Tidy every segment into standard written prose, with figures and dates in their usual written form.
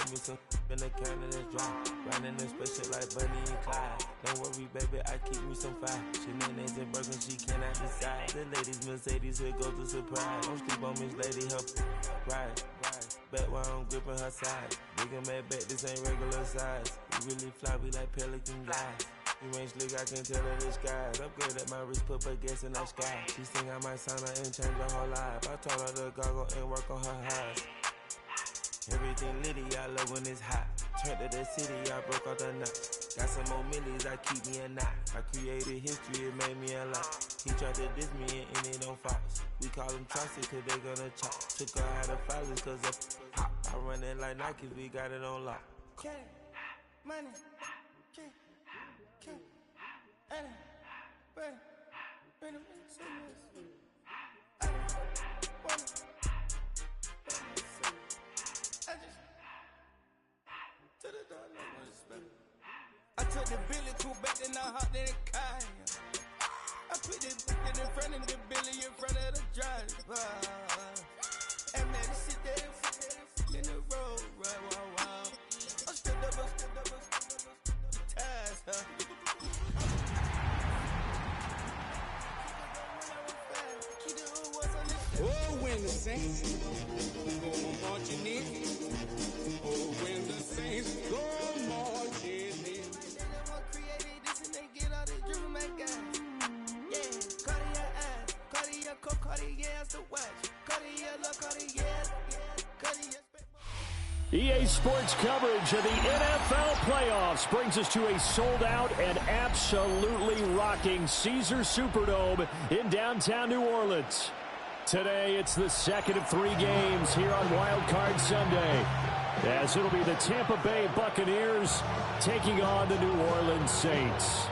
me some in the can that's dry. Riding in spaceship like Bunny and Clyde. Don't worry, baby, I keep me some fire. Shenanigans and Birkin, she cannot decide. The ladies Mercedes, here goes the surprise. Don't sleep on Miss Lady, help ride. Back while I'm gripping her side. Big and mad back, this ain't regular size. We really fly, we like pelican guys. You ain't slick, I can tell her the skies. Upgrade at my wrist, put baguettes in the sky. She think I might sign her and change her whole life. I told her to goggle and work on her highs. Everything litty, I love when it's hot. Turned to the city, I broke out the knot. Got some more millies, I keep me a knot. I created history, it made me a lot. He tried to diss me and it on Fox. We call them Chaucer cause they gonna chop. Took her out of filers cause of pop. I run it like Nike, we got it on lock. Okay, money, okay, Anna, ready, say this. I just to the door, no one spell. I took the Billy Cool back and I hopped in the car. I put the bucket in front of the Billy in front of the driver. And man, sit there in the road, right, wow. I'm still double, ties, huh? Oh, when the Saints go marching in. Oh, when the Saints go marching in. They want created this and they get all this driven my guys. Yeah, Cartier eyes, Cartier coat, Cartier's the watch. Cartier look, Cartier, Cartier. EA Sports coverage of the NFL playoffs brings us to a sold-out and absolutely rocking Caesars Superdome in downtown New Orleans. Today, it's the second of 3 games here on Wild Card Sunday, as it'll be the Tampa Bay Buccaneers taking on the New Orleans Saints.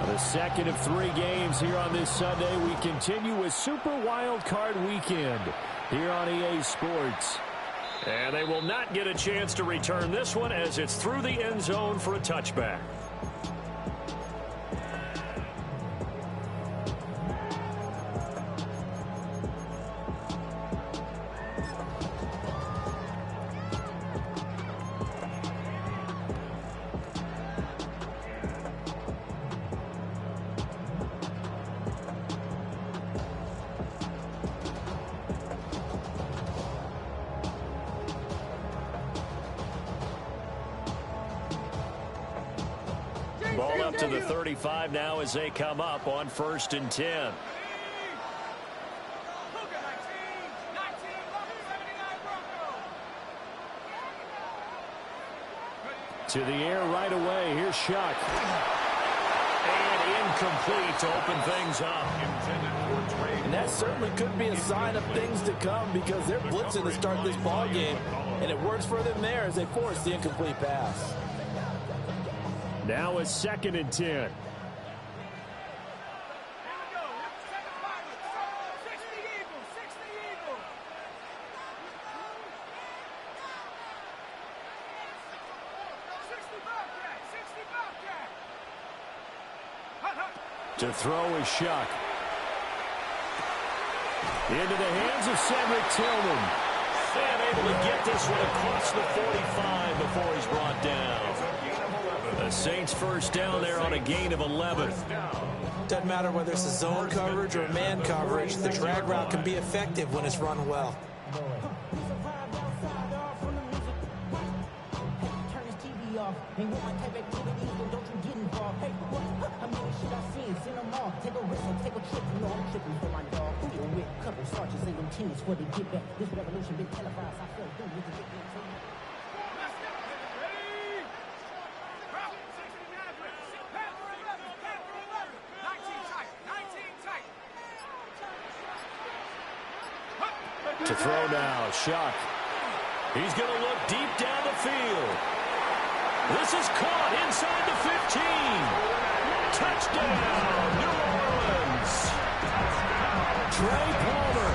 The second of 3 games here on this Sunday. We continue with Super Wild Card Weekend here on EA Sports. And they will not get a chance to return this one as it's through the end zone for a touchback. Ball up to the 35 now as they come up on 1st and 10. To the air right away. Here's Shuck. And incomplete to open things up. And that certainly could be a sign of things to come because they're blitzing to start this ball game. And it works for them there as they force the incomplete pass. Now it's 2nd and 10. To throw is Shuck. Into the hands of Cedric Tillman. And able to get this one across the 45 before he's brought down. The Saints first down there on a gain of 11. Doesn't matter whether it's a zone coverage or man coverage, the drag route can be effective when it's run well. To throw now, Shuck. He's going to look deep down the field. This is caught inside the 15. Touchdown, New Orleans. Trey Palmer,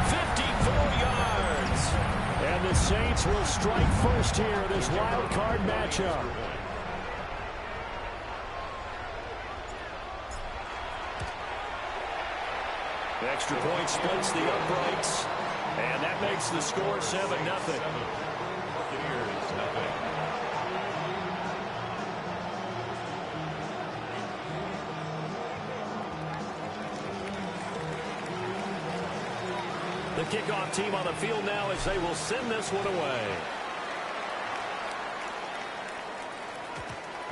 54 yards. And the Saints will strike first here in this wild card matchup. Extra point splits the uprights. And that makes the score 7-0. The kickoff team on the field now as they will send this one away.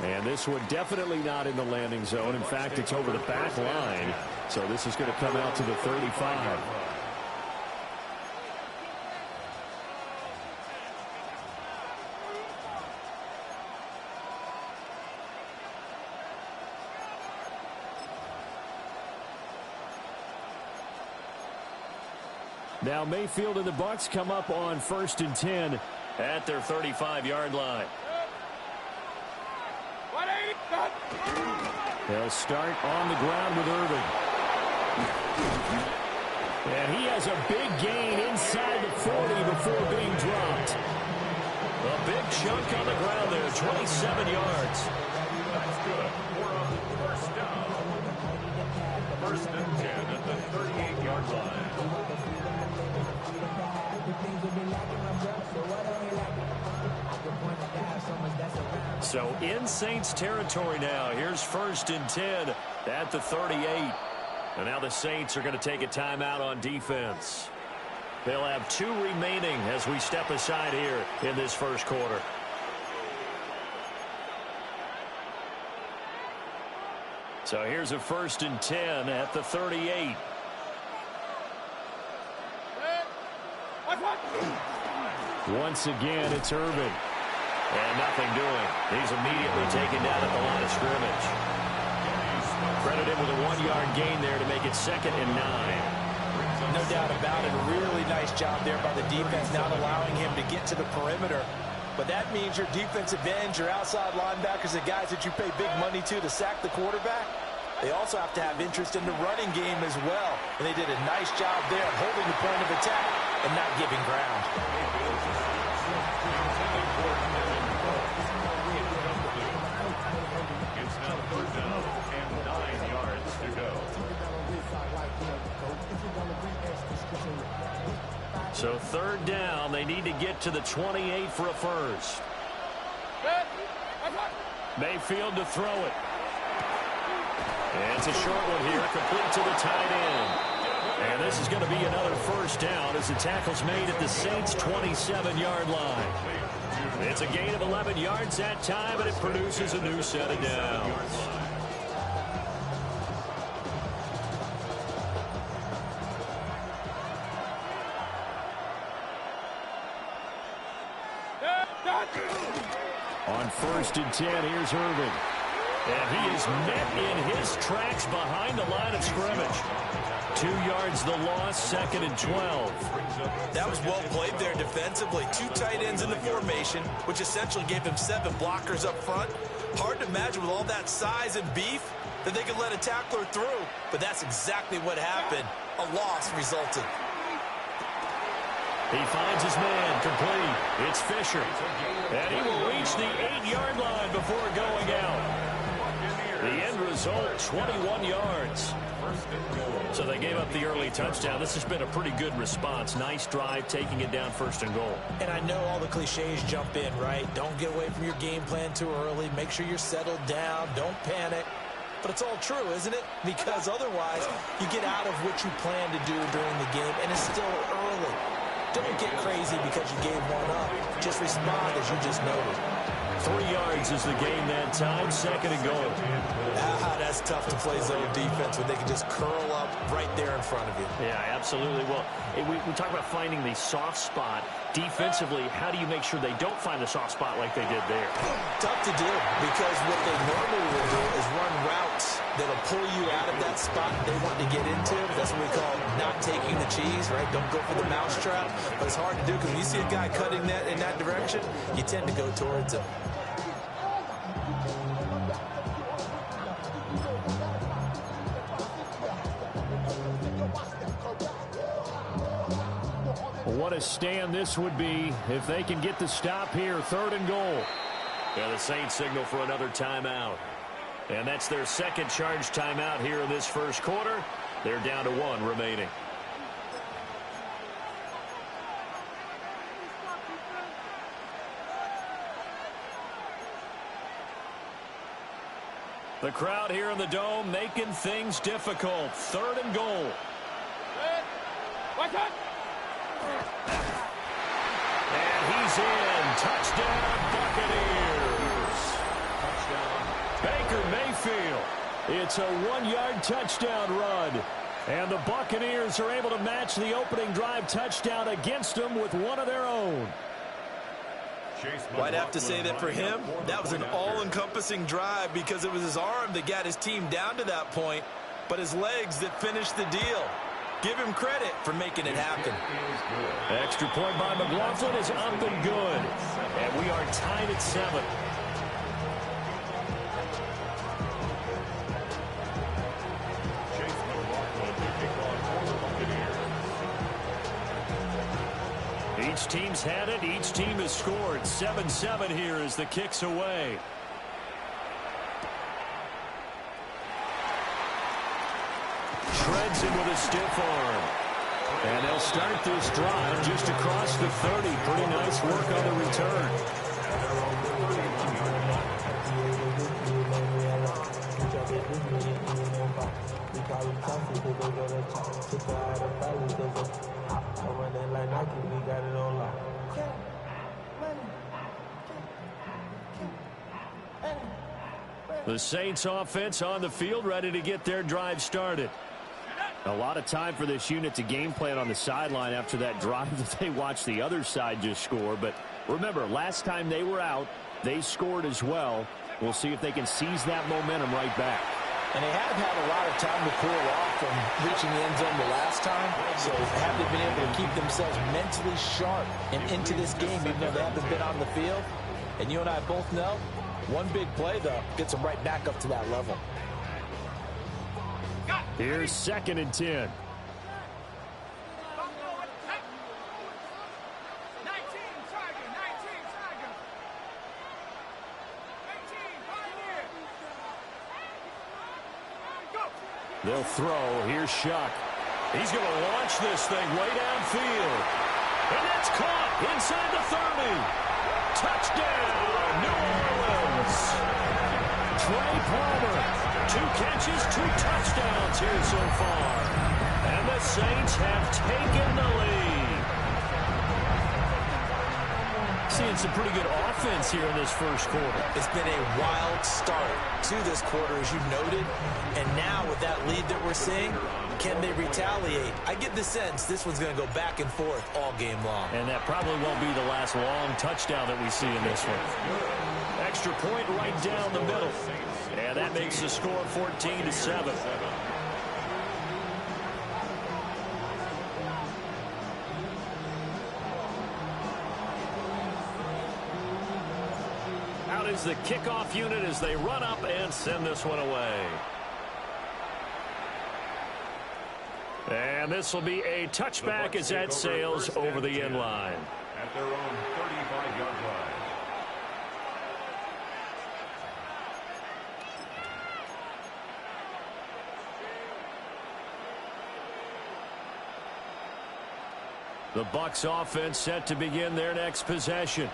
And this one definitely not in the landing zone. In fact, it's over the back line. So this is going to come out to the 35. Now Mayfield and the Bucs come up on 1st and 10 at their 35-yard line. They'll start on the ground with Irving. And he has a big gain inside the 40 before being dropped. A big chunk on the ground there, 27 yards. That's good. We're on first down. 1st and 10 at the 38-yard line. So in Saints territory now. Here's 1st and 10 at the 38. And now the Saints are going to take a timeout on defense. They'll have 2 remaining as we step aside here in this first quarter. So here's a 1st and 10 at the 38. Once again, it's Irvin. And nothing doing. He's immediately taken down at the line of scrimmage. Credit him with a 1-yard gain there to make it 2nd and 9. No doubt about it. A really nice job there by the defense, not allowing him to get to the perimeter. But that means your defensive ends, your outside linebackers, the guys that you pay big money to sack the quarterback, they also have to have interest in the running game as well. And they did a nice job there of holding the point of attack and not giving ground. It's now 3rd down and 9 yards to go. So 3rd down, they need to get to the 28 for a first. Mayfield to throw it. And it's a short one here, complete to the tight end. And this is going to be another 1st down as the tackle's made at the Saints' 27-yard line. It's a gain of 11 yards that time, and it produces a new set of downs. On 1st and 10, here's Irvin. And he is met in his tracks behind the line of scrimmage. 2 yards the loss, 2nd and 12. That was well played there defensively. 2 tight ends in the formation, which essentially gave him 7 blockers up front. Hard to imagine with all that size and beef that they could let a tackler through. But that's exactly what happened. A loss resulted. He finds his man, complete. It's Fisher. And he will reach the 8-yard line before going out. The end result, 21 yards. So they gave up the early touchdown. This has been a pretty good response. Nice drive, taking it down 1st and goal. And I know all the cliches jump in, right? Don't get away from your game plan too early. Make sure you're settled down. Don't panic. But it's all true, isn't it? Because otherwise, you get out of what you plan to do during the game, and it's still early. Don't get crazy because you gave one up. Just respond as you just noted. 3 yards is the gain that time, 2nd and goal. That's tough to play zone defense when they can just curl up right there in front of you. Yeah, absolutely. Well, we talk about finding the soft spot. Defensively, how do you make sure they don't find the soft spot like they did there? Tough to do because what they normally will do is run routes that'll pull you out of that spot they want to get into. That's what we call not taking the cheese, right? Don't go for the mousetrap. But it's hard to do because when you see a guy cutting that in that direction, you tend to go towards him. What a stand this would be if they can get the stop here. 3rd and goal. Yeah, the Saints signal for another timeout. And that's their 2nd charge timeout here in this first quarter. They're down to 1 remaining. The crowd here in the Dome making things difficult. 3rd and goal. And he's in. Touchdown, Buccaneers. Baker Mayfield. It's a 1-yard touchdown run. And the Buccaneers are able to match the opening drive touchdown against them with one of their own. Well, I'd have to say that for him, that was an all-encompassing drive because it was his arm that got his team down to that point, but his legs that finished the deal. Give him credit for making it happen. Extra point by McLaughlin is up and good. And we are tied at 7. Each team's had it. Each team has scored. 7-7 here as the kick's away. Shreds him with a stiff arm. And they'll start this drive just across the 30. Pretty nice work on the return. The Saints offense on the field, ready to get their drive started. A lot of time for this unit to game plan on the sideline after that drive that they watched the other side just score. But remember, last time they were out, they scored as well. We'll see if they can seize that momentum right back. And they have had a lot of time to cool off from reaching the end zone the last time. So have they been able to keep themselves mentally sharp and into this game, even though they haven't been on the field? And you and I both know, one big play, though, gets them right back up to that level. Here's 2nd and 10. They'll throw. Here's Shuck. He's going to launch this thing way downfield. And that's caught inside the 30. Touchdown, New Orleans. Trey Palmer, 2 catches, 2 touchdowns here so far. And the Saints have taken the lead. Seeing some pretty good offense here in this first quarter. It's been a wild start to this quarter, as you noted. And now with that lead that we're seeing, can they retaliate? I get the sense this one's going to go back and forth all game long. And that probably won't be the last long touchdown that we see in this one. Extra point right down the middle. And that makes the score 14-7. Out is the kickoff unit as they run up and send this one away. And this will be a touchback as that sails over the end line. At their own 35-yard line. The Bucs offense set to begin their next possession.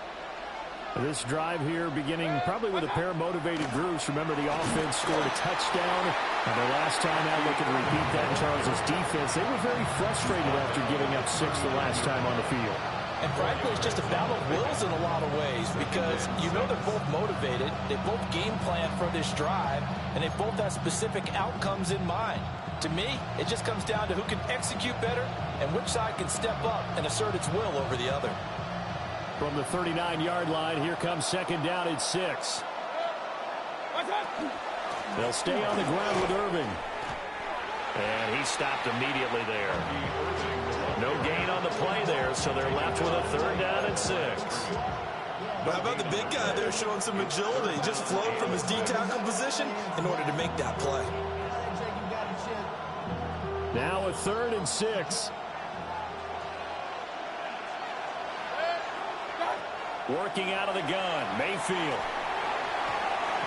This drive here beginning probably with a pair of motivated groups. Remember, the offense scored a touchdown. And the last time out, they could repeat that in Charles' defense. They were very frustrated after giving up 6 the last time on the field. And frankly, it's just a battle of wills in a lot of ways because you know they're both motivated. They both game plan for this drive, and they both have specific outcomes in mind. To me, it just comes down to who can execute better and which side can step up and assert its will over the other. From the 39-yard line, here comes 2nd down at 6. They'll stay on the ground with Irving. And he stopped immediately there. No gain on the play there, so they're left with a 3rd down and 6. But how about the big guy there showing some agility? Just float from his D-tackle position in order to make that play. Now a 3rd and 6. Working out of the gun, Mayfield.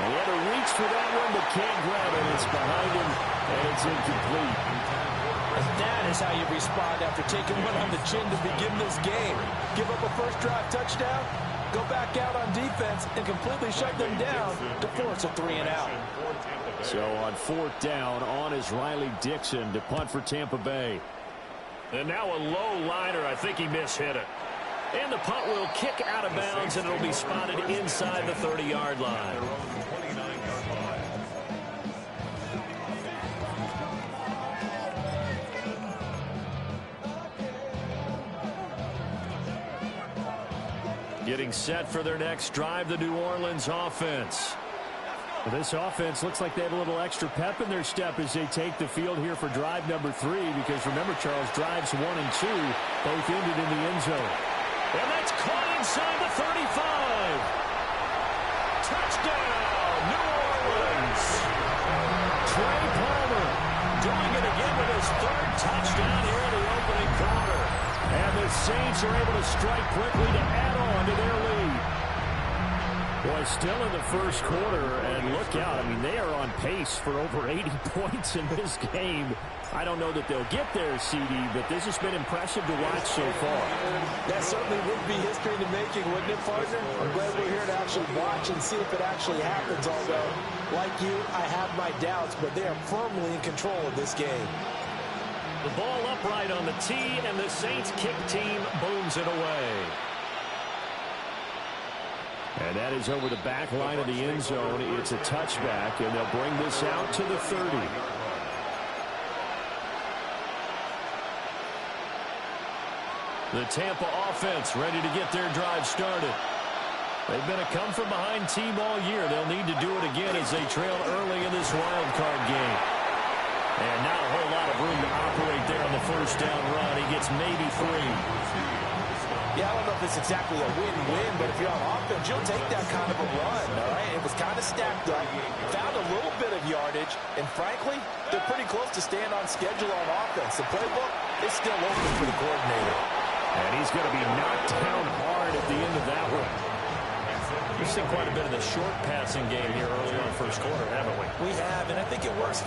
And he had to reach for that one, but can't grab it. It's behind him, and it's incomplete. And that is how you respond after taking one on the chin to begin this game. Give up a first drive touchdown, go back out on defense, and completely shut them down to force a 3 and out. So on 4th down, on is Riley Dixon to punt for Tampa Bay. And now a low liner. I think he mishit it. And the punt will kick out of bounds, and it'll be spotted inside the 30-yard line. Getting set for their next drive, the New Orleans offense. Well, this offense looks like they have a little extra pep in their step as they take the field here for drive number 3, because remember, Charles, drives 1 and 2 both ended in the end zone. And that's caught inside the 35. Touchdown, New Orleans. Trey Palmer doing it again with his 3rd touchdown here in the opening quarter. And the Saints are able to strike quickly to add on to their lead. Boy, still in the first quarter, and look out. I mean, they are on pace for over 80 points in this game. I don't know that they'll get there, CD, but this has been impressive to watch so far. That certainly would be history in the making, wouldn't it, partner? I'm glad we're here to actually watch and see if it actually happens, although, like you, I have my doubts, but they are firmly in control of this game. The ball upright on the tee, and the Saints kick team booms it away. And that is over the back line of the end zone. It's a touchback, and they'll bring this out to the 30. The Tampa offense ready to get their drive started. They've been a come-from-behind team all year. They'll need to do it again as they trail early in this wild card game. And not a whole lot of room to operate there on the first down run. He gets maybe 3. Yeah, I don't know if it's exactly a win-win, but if you're on offense, you'll take that kind of a run, all right? It was kind of stacked up, found a little bit of yardage, and frankly, they're pretty close to staying on schedule on offense. The playbook is still open for the coordinator. And he's going to be knocked down hard at the end of that one. We've seen quite a bit of the short passing game here early on first quarter, haven't we? We have, and I think it works